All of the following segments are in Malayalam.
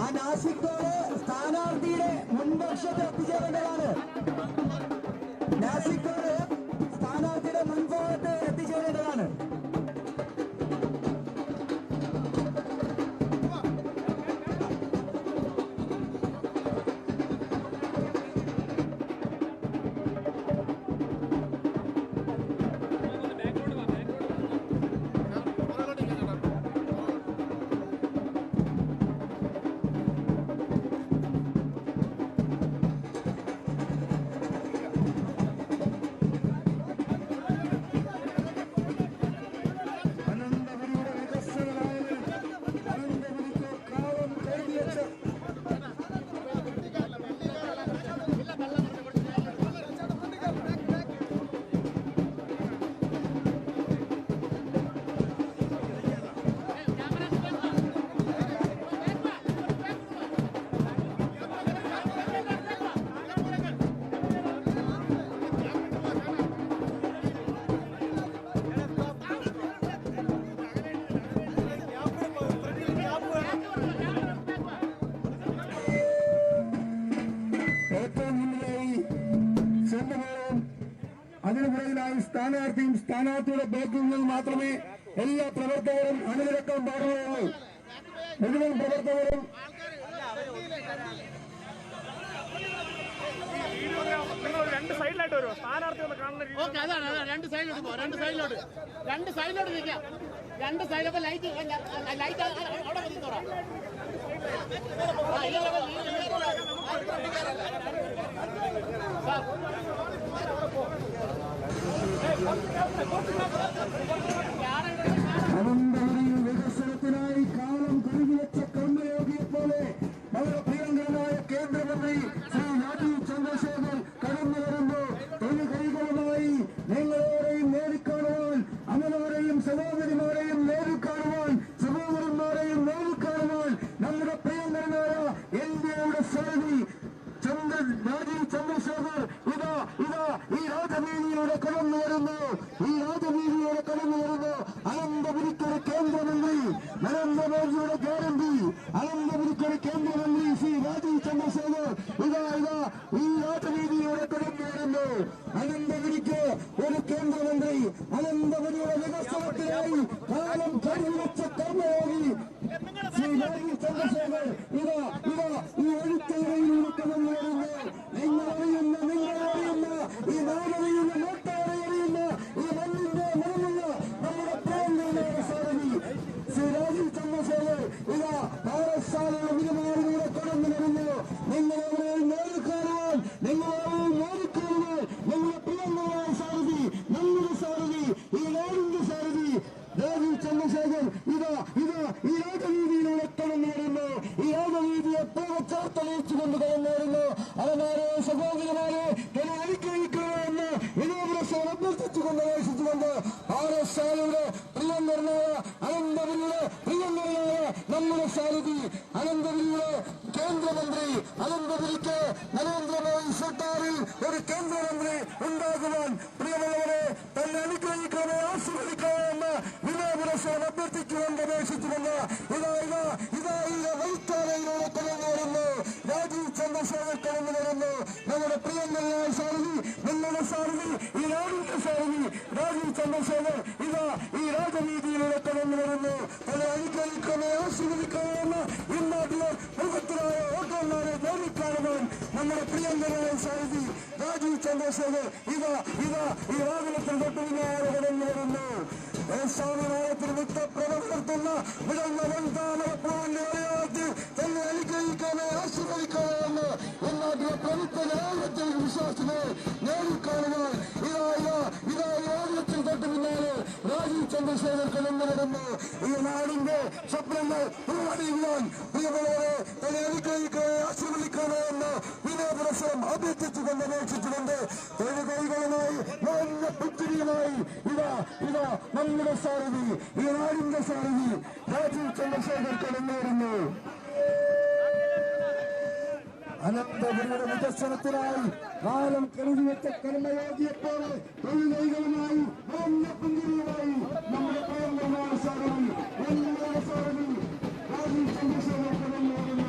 ആ നാസിക്കോട് സ്ഥാനാർത്ഥിയുടെ മുൻപക്ഷത്ത് എത്തിച്ചേരേണ്ടതാണ്. നാസിക്കോട് സ്ഥാനാർത്ഥിയുടെ മുൻഭാഗത്ത് എത്തിച്ചേരേണ്ടതാണ്. അതിനു പുറകിലായി സ്ഥാനാർത്ഥിയും സ്ഥാനാർത്ഥിയുടെ ബാക്കിൽ നിന്ന് മാത്രമേ എല്ലാ പ്രവർത്തകരും അണിനിരക്കാൻ പാടുകയുള്ളൂ. മുഴുവൻ പ്രവർത്തകരും രണ്ട് സൈഡിലായിട്ട് വരുമോ? സ്ഥാനാർത്ഥി ഒന്ന് കാണുന്ന അതാണ് രണ്ട് സൈഡിലോട്ട് നിൽക്കാം. രണ്ട് സൈഡൊക്കെ ലൈറ്റ് അവിടെ മതിത്തോടാ. അനന്തപുരിയിൽ വികസനത്തിനായി കാലം കരുതിവെച്ച കർമ്മയോഗിയെ പോലെ വളരെ പ്രിയങ്കരനായ കേന്ദ്രമന്ത്രി ശ്രീ രാജീവ് ചന്ദ്രശേഖർ കടന്നു വരുന്നു. തൊഴിൽ കൈകളുമായി നിങ്ങളോടെയും നേരിക്കാണുവാൻ, അമ്മമാരെയും സഹോദരിമാരെയും നേരിക്കാണുവാൻ, സഹോദരന്മാരെയും നേരിക്കാണുവാൻ നമ്മുടെ പ്രിയങ്കരനായ ഇന്ത്യയുടെ സൈനി രാജീവ് ചന്ദ്രശേഖർ ഇതാ ഈ രാജവീതിയിലൂടെ കടന്നു വരുന്നു. അനന്തപുരിക്കൊരു കേന്ദ്രമന്ത്രി, നരേന്ദ്രമോദിയുടെ ഗ്യാരണ്ടി, അനന്തപുരിക്കൊരു കേന്ദ്രമന്ത്രി ശ്രീ രാജീവ് ചന്ദ്രശേഖർ ഇതാ ഈ രാജവീതിയിലൂടെ കടന്നു വരുന്നു. അനന്തപുരിക്ക് ഒരു കേന്ദ്രമന്ത്രി, അനന്തപുരിയുടെ വികസനത്തിനായി കാലം കഴിഞ്ഞുവെച്ച കർമ്മയോഗി ശ്രീ രാജീവ് ചന്ദ്രശേഖർ ഇതാ ഈ എഴുത്തുകയിലൂടെ കടന്നു വരുന്നു. നിങ്ങളറിയുന്ന ഈ നാടറിയുന്ന നോട്ടറിയുന്ന ഈ മണ്ണിന്റെ മണമുള്ള നമ്മുടെ പ്രിയങ്കരനായ സാരഥി ശ്രീ രാജീവ് ചന്ദ്രശേഖർ ഇതാ പാറശാലയുടെ വിരുമാറിലൂടെ കടന്നു വരുന്നു. നിങ്ങളെ നേരിക്കാനുവാൻ, നമ്മുടെ പ്രിയങ്കരനായ സാരഥി, നമ്മുടെ സാരഥി, ഈ നാടിന്റെ സാരഥി രാജീവ് ചന്ദ്രശേഖർ ഇതാ ഈ രാജവീതിയിലൂടെ കടന്നു വരുന്നു. ഈ രാജവീതിയെ ചേർത്തൊളിച്ചുകൊണ്ട് കടന്നു വരുന്നു. അവന്മാരെ സഹോദരന്മാരെ അനുഗ്രഹിക്കണമെന്ന് വിനോദം അഭ്യർത്ഥിച്ചുകൊണ്ട് അപേക്ഷിച്ചുകൊണ്ട് പാറശാലയുടെ പ്രിയങ്കരനായ അനന്തപുരിയുടെ പ്രിയങ്കരനായ നമ്മുടെ സാരഥി, അനന്തപുരിയുടെ കേന്ദ്രമന്ത്രി, അനന്തപുരിക്ക് നരേന്ദ്രമോദി സർക്കാരിൽ ഒരു കേന്ദ്രമന്ത്രി ഉണ്ടാകുവാൻ പ്രിയമുള്ളവരെ തന്നെ അനുഗ്രഹിക്കാനോ ആശീർവദിക്കാമെന്ന് വിനോദം അഭ്യർത്ഥിച്ചുകൊണ്ട് അപേക്ഷിച്ചുകൊണ്ട് ഈ വൈത്താലയിലൂടെ കടന്നു വരുന്നു. രാജീവ് ചന്ദ്രശേഖർ കടന്നു വരുന്നു. നമ്മുടെ പ്രിയങ്കരനായ സാരഥി, നിങ്ങളുടെ സാരഥി, ഈ നാടിന്റെ സാരഥി രാജീവ് ചന്ദ്രശേഖർ ഈ രാജവീതിയിലൂടെ കടന്നു വരുന്നു. അത് അനുഗ്രഹിക്കാനോ ആശീർവദിക്കാമെന്ന് ഇന്നാട്ടിലെ മുഖത്തിനായ വോട്ടർമാരെ നേരിക്കാനുവാൻ നമ്മുടെ പ്രിയങ്കരനായ സാരഥി രാജീവ് ചന്ദ്രശേഖർ ഈ വാഹനത്തിൽ തൊട്ടുപിന്നാലെ കടന്നു വരുന്നു. സ്വാമിനായത്തിൽ പ്രവർത്തന വിടങ്ങ വൻതാമരപ്പൂവിന്റെ അടയാളത്തിൽ തന്നെ അനുഗ്രഹിക്കാനോ ആശീർവദിക്കാമെന്ന് എന്നാട്ടിലെ പ്രമുഖ ജനാധിപത്യ വിശ്വാസത്തിനെ നേരിക്കാനുവാൻ വാഹനത്തിൽ തൊട്ട് പിന്നാലെ രാജീവ് ചന്ദ്രശേഖർ കടന്നു വരുന്നു. ഈ നാടിന്റെ സ്വപ്നങ്ങൾ പൂവണിയുവാൻ പ്രിയമുള്ളവരെ തന്നെ അനുഗ്രഹിക്കാനോ ആശീർവദിക്കാനോ എന്ന് വിനോദം അഭ്യർത്ഥിച്ചുകൊണ്ട് അപേക്ഷിച്ചുകൊണ്ട് തൊഴിലുകളുമായി പുത്തിരിയുമായി നമ്മുടെ സാരഥി, ഈ നാടിന്റെ സാരഥി രാജീവ് ചന്ദ്രശേഖർ കടന്നു വരുന്നു. അനന്തപുരിയുടെ വികസനത്തിനായി കാലം കരുതിവെച്ച കർമ്മയോഗിയെപ്പോലെ തൊഴിലുകളുമായി പുന്തിരിയുമായി നമ്മുടെ പ്രിയങ്കരനായ സാരഥി രാജീവ് ചന്ദ്രശേഖർ കടന്നു വരുന്നു.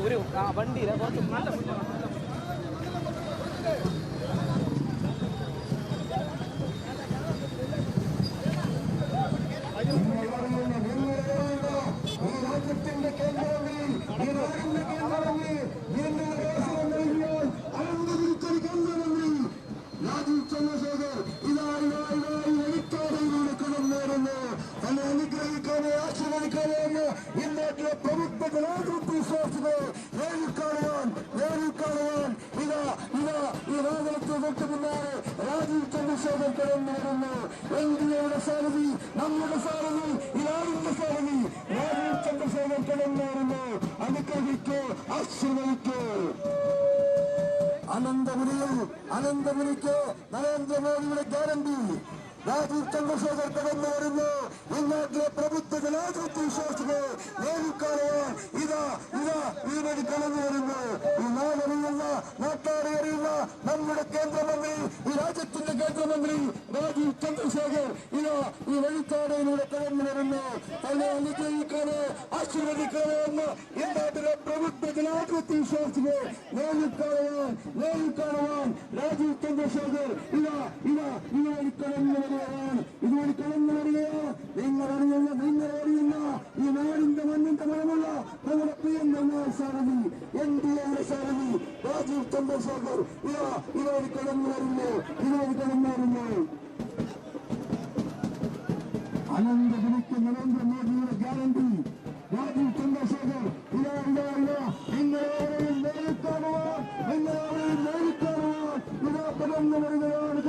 ഒരു വണ്ടിയിലെ കുറച്ച് നല്ല കുഞ്ഞാണ്. രാജ്യത്തിന്റെ കേന്ദ്രമന്ത്രി ഈ നാടിന്റെ കേന്ദ്രമന്ത്രി കേന്ദ്രമന്ത്രി രാജീവ് ചന്ദ്രശേഖർ വഴിക്കാടയിലൂടെ കടന്നേറുന്നു. തന്നെ അനുഗ്രഹിക്കാനോ ആശീർവദിക്കാനോ എന്ന് ഇന്നാട്ടിലെ പ്രമുഖ ജനാധിപത്യ വിശ്വാസികൾ നേരിൽ കാണുവാൻ ഇതാ ഈ വാഹനത്തെ തൊട്ട് പിന്നാലെ രാജീവ് ചന്ദ്രശേഖർ കടന്നേറുന്നു. എൻഡിഎയുടെ സാരഥി, നമ്മുടെ സാരഥി, ഈ നാടിന്റെ സാരഥി രാജീവ് ചന്ദ്രശേഖർ കടന്നേറുന്നു. അനുഗ്രഹിക്കോ ആശീർവദിക്കോ. അനന്തപുരിക്ക് നരേന്ദ്രമോദിയുടെ ഗ്യാരണ്ടി. രാജീവ് ചന്ദ്രശേഖർ കടന്നു വരുന്നു. ഇന്നാട്ടിലെ പ്രബുദ്ധ ജനാധിപത്യ വിശ്വാസികൾ നേരിൽ കാണുവാൻ ഈ വഴി കടന്നു വരുന്നു. ഈ നാടറിയുന്ന നാട്ടാരെ അറിയുന്ന നമ്മുടെ കേന്ദ്രമന്ത്രി, ഈ രാജ്യത്തിന്റെ കേന്ദ്രമന്ത്രി രാജീവ് ചന്ദ്രശേഖർ ഈ വഴിക്കാടയിലൂടെ കടന്നു വരുന്നു. തന്നെ അനുഗ്രഹിക്കാനോ ആശീർവദിക്കാനോ എന്ന് ഇന്നാട്ടിലെ പ്രബുദ്ധ ജനാധിപത്യ വിശ്വാസികൾ നേരിൽ കാണുവാൻ രാജീവ് ചന്ദ്രശേഖർ ഇതുവഴി കടന്നു വരികയാണ്. നിങ്ങൾ അറിയുന്ന ഈ നാടിന്റെ മണ്ണിന്റെ മണമുള്ള നമ്മുടെ പ്രിയങ്കരനായ സാരഥി, എൻഡിഎയുടെ സാരഥി രാജീവ് ചന്ദ്രശേഖർ ഇതുവഴി കടന്നു വരുന്നു. അനന്തപുരിക്ക് നരേന്ദ്രമോദിയുടെ ഗ്യാരണ്ടി. രാജീവ് ചന്ദ്രശേഖർ നിങ്ങളെവരെയും നേരിൽ കാണുവാൻ കടന്നു വരികയാണ്.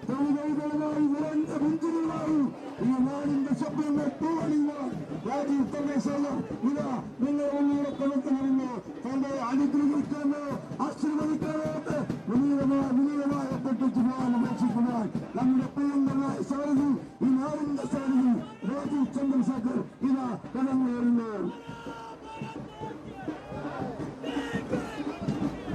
തൊഴിലുകളുമായി നിറഞ്ഞ പുഞ്ചിരികളായി ഈ നാടിന്റെ സ്വപ്നങ്ങൾ പൂവണിയുവാൻ രാജീവ് ചന്ദ്രശേഖർ നിങ്ങളുടെ മുന്നിലൂടെ കടന്നു വരുന്നു. തന്നെ അനുഗ്രഹിക്കാനോ ആശീർവദിക്കാനോ വിനീതമായ പെട്ടിച്ചുവാൻ അപേക്ഷിക്കുവാൻ നമ്മുടെ പ്രിയങ്കരനായ സാരഥി, ഈ നാടിന്റെ സാരഥി രാജീവ് ചന്ദ്രശേഖർ കടന്നു വരുന്നു.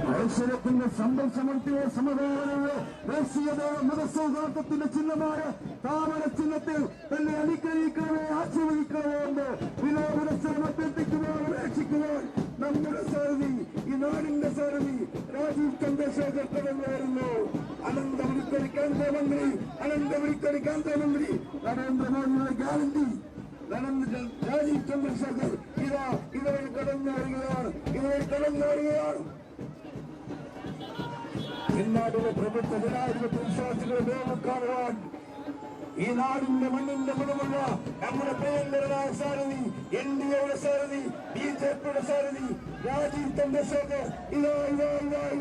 മത്സരത്തിന്റെ സമ്പൽ സമൃദ്ധിയോ സമാധാനമോ ദേശീയതയോ മതസൗഹാർദ്ദത്തിന്റെ ചിഹ്നമായ താമര ചിഹ്നത്തിൽ തന്നെ അനുഗ്രഹിക്കണമോ ആശീർവദിക്കണമോ എന്ന് വിനോദമത്സരം അഭ്യർത്ഥിക്കുവാൻ അപേക്ഷിക്കുവാൻ നമ്മുടെ സാരഥി, ഈ നാടിന്റെ സാരഥി രാജീവ് ചന്ദ്രശേഖർ കടന്നു വരുന്നു. അനന്തപുരിക്കൊരു കേന്ദ്രമന്ത്രി നരേന്ദ്രമോദിയുടെ ഗ്യാരണ്ടി രാജീവ് ചന്ദ്രശേഖർ ഇതുവഴി കടന്നു വരികയാണ്. ഇന്നാടിലെ പ്രമുഖ ജനാധിപത്യ വിശ്വാസികളെ നേരിൽ കാണുവാൻ ഈ നാടിന്റെ മണ്ണിന്റെ മണമുള്ള നമ്മുടെ പ്രിയങ്കരനായ സാരഥി, എൻഡിഎയുടെ സാരഥി, ബിജെപിയുടെ സാരഥി രാജീവ് ചന്ദ്രശേഖർ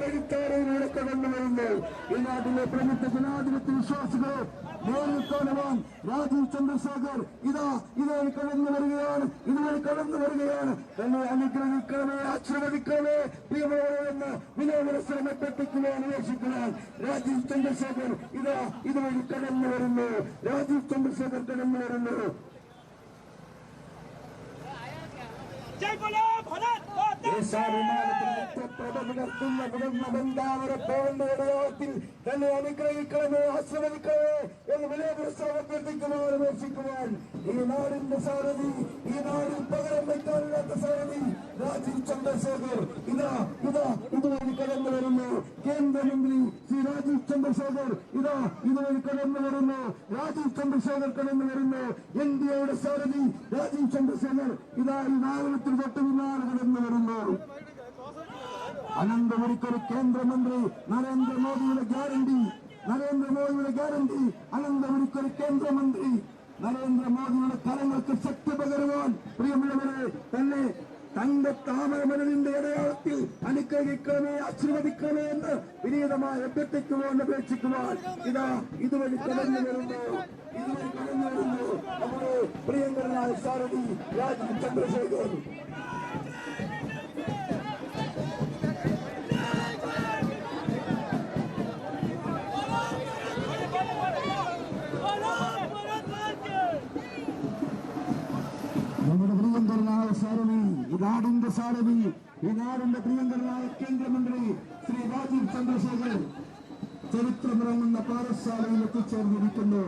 വഴിത്താരയിലൂടെ കടന്നു വരുന്നു. ഈ നാട്ടിലെ പ്രമുഖ ജനാധിപത്യ വിശ്വാസികളെ നേരിൽ കാണുവാൻ രാജീവ് ചന്ദ്രശേഖർ ഇതുവഴി കടന്നു വരികയാണ്. തന്നെ അനുഗ്രഹിക്കണമേ ആശീർവദിക്കണമേ പ്രിയമുള്ളവരെന്ന് വിനോദമത്സരം അഭ്യർത്ഥിക്കുവാൻ അന്വേഷിക്കുവാൻ രാജീവ് ചന്ദ്രശേഖർ ഇതുവഴി കടന്നു വരുന്നു. തന്നെ അനുഗ്രഹിക്കണമേ ആശ്രവദിക്കണമേ എന്ന് വിനോദമത്സരം അഭ്യർത്ഥിക്കുവാൻ അന്വേഷിക്കുവാൻ ഈ നാടിന്റെ സാരഥി, ഈ നാടിൽ പകരം വയ്ക്കാനില്ലാത്ത സാരഥി രാജീവ് ചന്ദ്രശേഖർ ഇതുവഴി കടന്നു വരുന്നു. കേന്ദ്രമന്ത്രി ശ്രീ രാജീവ് ചന്ദ്രശേഖർ ഇതുവഴി കടന്നു വരുന്നു. എൻഡിഎയുടെ സാരഥി രാജീവ് ചന്ദ്രശേഖർ ഈ വാഹനത്തിൽ തൊട്ട് പിന്നാലെ കടന്നു വരുന്നു. അനന്തപുരിക്കൊരു കേന്ദ്രമന്ത്രി നരേന്ദ്രമോദിയുടെ ഗ്യാരണ്ടി. അനന്തപുരിക്കൊരു കേന്ദ്രമന്ത്രി നരേന്ദ്രമോദിയുടെ കരങ്ങൾക്ക് ശക്തി പകരുവാൻ പ്രിയമുള്ളവരെ തന്നെ തന്റെ താമരമരലിന്റെ അടയാളത്തിൽ അനുഗ്രഹിക്കണമേ ആശീർവദിക്കണമേ എന്ന് വിനീതമായി അഭ്യർത്ഥിക്കുവാൻ അപേക്ഷിക്കുവാൻ ഇതുവഴി കടന്നു വരുന്നു. നമ്മുടെ പ്രിയങ്കരനായ സാരഥി രാജീവ് ചന്ദ്രശേഖർ. നമ്മുടെ പ്രിയങ്കരനായ സാരഥി, ഈ നാടിന്റെ സാരഥി, ഈ നാടിന്റെ പ്രിയങ്കരനായ കേന്ദ്രമന്ത്രി ശ്രീ രാജീവ് ചന്ദ്രശേഖർ ചരിത്രമിറങ്ങുന്ന പാഠശാലയിൽ എത്തിച്ചേർന്നിരിക്കുന്നു.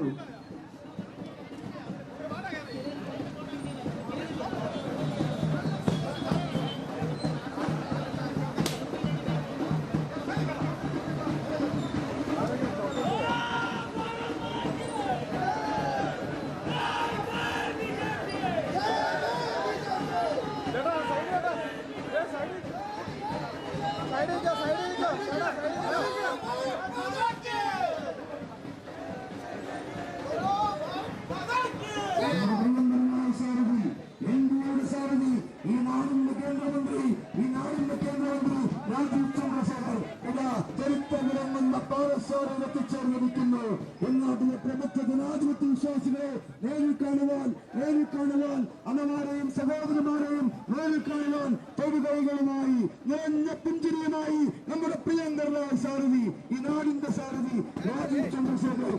പ്രദേശവാസികളെ നേരിൽ കാണുവാൻ അമ്മമാരെയും സഹോദരന്മാരെയും നേരിൽ കാണുവാൻ തൊടുകൈകളുമായി നിറഞ്ഞ പുഞ്ചിരിയുമായി നമ്മുടെ പ്രിയങ്കരനായ സാരഥി, ഈ നാടിന്റെ സാരഥി രാജീവ് ചന്ദ്രശേഖർ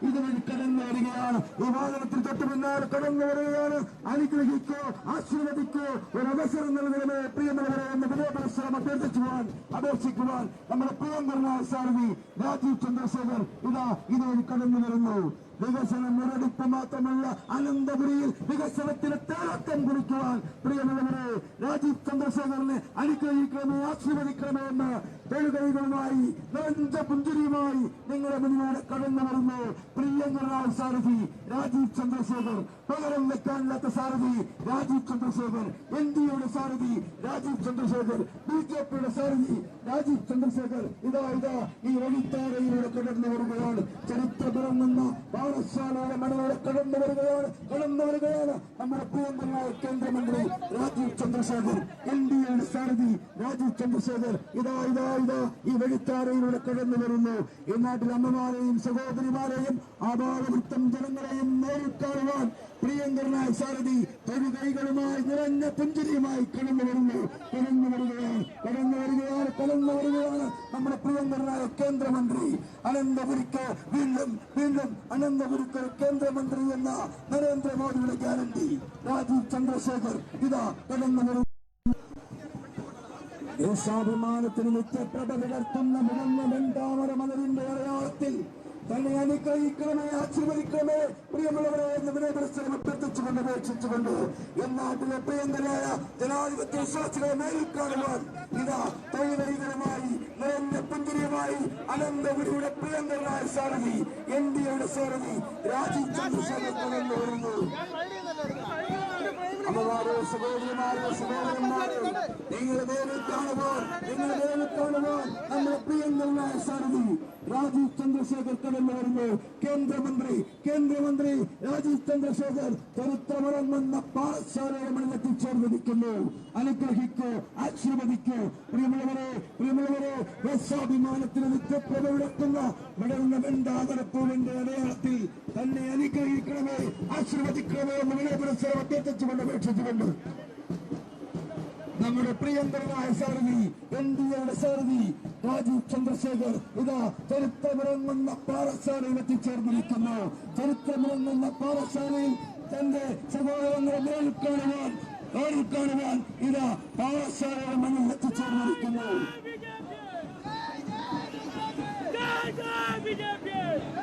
ഇതുവഴി കടന്നു വരികയാണ്. ഈ വാഹനത്തിൽ തൊട്ട് പിന്നാലെ കടന്നു വരികയാണ്. അനുഗ്രഹിക്കോ, ആശീർവദിക്കോ, ഒരു അവസരം നൽകണമേ പ്രിയമുള്ളവരെ എന്ന് വിനയപരസ്പരം അപേക്ഷിക്കുവാൻ നമ്മുടെ പ്രിയങ്കരനായ സാരഥി രാജീവ് ചന്ദ്രശേഖർ ഇതുവഴി കടന്നു വരുന്നു. വികസനം മുരടിപ്പ് മാത്രമല്ല, അനന്തപുരിയിൽ വികസനത്തിന് തേളക്കം കുറിക്കുവാൻ പ്രിയമുള്ളവരെ രാജീവ് ചന്ദ്രശേഖറിനെ അനുഗ്രഹിക്കണമേ, ആശീർവദിക്കണമേ എന്ന് തൊഴുകൈകളുമായി നിറഞ്ഞ പുഞ്ചിരിയുമായി നിങ്ങളുടെ മുന്നിലൂടെ കടന്നു വരുന്നു പ്രിയങ്കരനായ സാരഥി രാജീവ് ചന്ദ്രശേഖർ. പകരം വെക്കാനില്ലാത്ത സാരഥി രാജീവ് ചന്ദ്രശേഖർ, എൻഡിയുടെ സാരഥി രാജീവ് ചന്ദ്രശേഖർ, ബിജെപിയുടെ സാരഥി രാജീവ് ചന്ദ്രശേഖർ ഇതാ ഈ വഴിത്താരയിലൂടെ കടന്നു വരികയാണ്. ചരിത്രപരമെന്ന പാഠശാലയുടെ മണിലൂടെ കടന്നു വരികയാണ് നമ്മുടെ പ്രിയങ്കരനായ കേന്ദ്രമന്ത്രി രാജീവ് ചന്ദ്രശേഖർ, എൻഡിയുടെ സാരഥി രാജീവ് ചന്ദ്രശേഖർ ഇതാ ഈ വഴിത്താരയിലൂടെ കടന്നു വരുന്നു. ഈ നാട്ടിലെ അമ്മമാരെയും സഹോദരിമാരെയും ആഭാവവൃത്തം ജനങ്ങളെയും നേരിൽ കാണുവാൻ പ്രിയങ്കരനായ സാരഥി തൊഴുകൈകളുമായി നിറഞ്ഞ പുഞ്ചിരിയുമായി കടന്നു വരികയാണ് നമ്മുടെ പ്രിയങ്കരനായ കേന്ദ്രമന്ത്രി. അനന്തപുരിക്ക് വീണ്ടും അനന്തപുരിക്ക് കേന്ദ്രമന്ത്രി എന്ന നരേന്ദ്രമോദിയുടെ ഗ്യാരണ്ടി രാജീവ് ചന്ദ്രശേഖർ കടന്നു വരുന്നു. ദേശാഭിമാനത്തിന് നിത്യപ്രഭ വിടർത്തുന്ന മുഴങ്ങ വെണ്ടാമര മലരിന്റെ അടയാളത്തിൽ തന്നെ അനുഗ്രഹിക്കണമേ, ആശീർവദിക്കണമേ പ്രിയമുള്ളവരെ എന്ന് വിനയപരസ്പരം അഭ്യർത്ഥിച്ചുകൊണ്ട് അപേക്ഷിച്ചുകൊണ്ട് നാട്ടിലെ പ്രിയങ്കരായ ജനാധിപത്യ വിശ്വാസികളെ നേരിൽ കാണുവാൻ തൊഴിലൈകളുമായി നിറഞ്ഞ പുഞ്ചിരിയുമായി അനന്തപുരിയുടെ പ്രിയങ്കരനായ സാരഥി, എൻഡിയുടെ സാരഥി രാജീവ് ചന്ദ്രശേഖർ കടന്നു വരുന്നു. അമ്മമാരെ, സഹോദരന്മാരെ നിങ്ങളെ നേരിൽ കാണുവാൻ നമ്മുടെ പ്രിയങ്കരനായ സാരഥി രാജീവ് ചന്ദ്രശേഖർ കടന്നു വരുന്നു. കേന്ദ്രമന്ത്രി രാജീവ് ചന്ദ്രശേഖർ ചരിത്രമുറങ്ങുന്ന പാഠശാലയുടെ മണ്ണിലെത്തിച്ചേർന്നിരിക്കുന്നു. അനുഗ്രഹിക്കോ, ആശീർവദിക്കോ പ്രിയമുള്ളവരെ ദേശാഭിമാനത്തിന് നിത്യപ്രഭ വിടർത്തുന്ന വിടർന്ന വെണ്ടാമരപ്പൂവിന്റെ അടയാളത്തിൽ തന്നെ അനുഗ്രഹിക്കണമേ, ആശീർവദിക്കണമേ എന്ന് വിനയപരസ്പരം അഭ്യർത്ഥിച്ചുകൊണ്ട് അപേക്ഷിച്ചുകൊണ്ട് നമ്മുടെ പ്രിയങ്കരനായ സാരഥി, എൻഡിഎയുടെ സാരഥി രാജീവ് ചന്ദ്രശേഖർ ചരിത്രമിറങ്ങുന്ന പാഠശാലയിൽ എത്തിച്ചേർന്നിരിക്കുന്നു. ചരിത്രമിറങ്ങുന്ന പാഠശാലയിൽ തന്റെ സഹോദരങ്ങളെ നേരിൽ കാണുവാൻ പാഠശാലയുടെ മണ്ണിൽ എത്തിച്ചേർന്നിരിക്കുന്നു.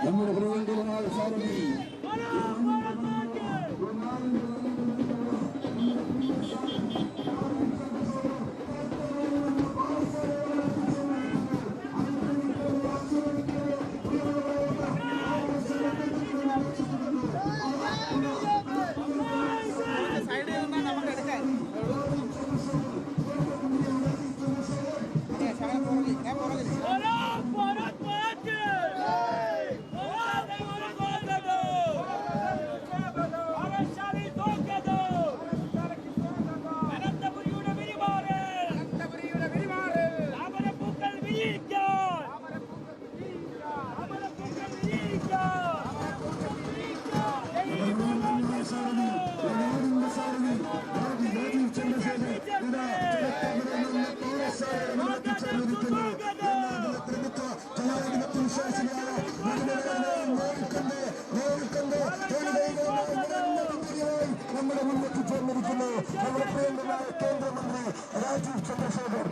നമ്മുടെ പ്രിയങ്കരനായ സാരഥി നമ്മുടെ മുന്നിലേക്ക് ചേർന്നിരിക്കുന്നു നമ്മുടെ പ്രിയങ്കരനായ കേന്ദ്രമന്ത്രി രാജീവ് ചന്ദ്രശേഖർ.